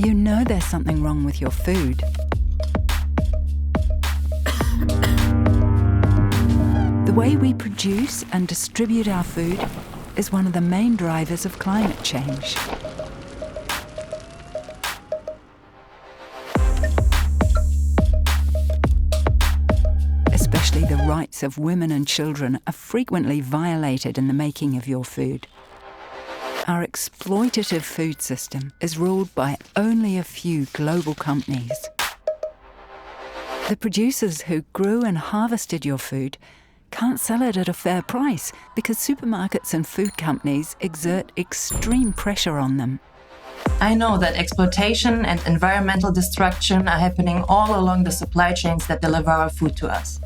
You know there's something wrong with your food. The way we produce and distribute our food is one of the main drivers of climate change. Especially the rights of women and children are frequently violated in the making of your food. Our exploitative food system is ruled by only a few global companies. The producers who grew and harvested your food can't sell it at a fair price because supermarkets and food companies exert extreme pressure on them. I know that exploitation and environmental destruction are happening all along the supply chains that deliver our food to us.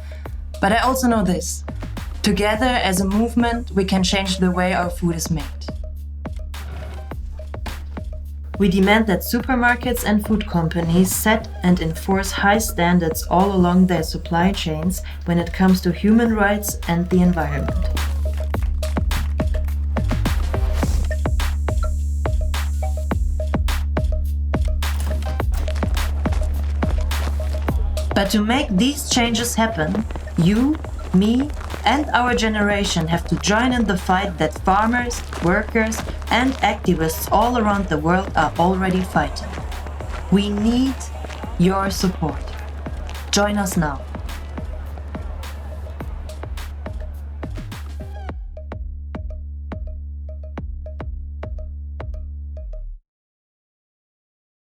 But I also know this. Together, as a movement, we can change the way our food is made. We demand that supermarkets and food companies set and enforce high standards all along their supply chains when it comes to human rights and the environment. But to make these changes happen, you, me, and our generation have to join in the fight that farmers, workers, and activists all around the world are already fighting. We need your support. Join us now.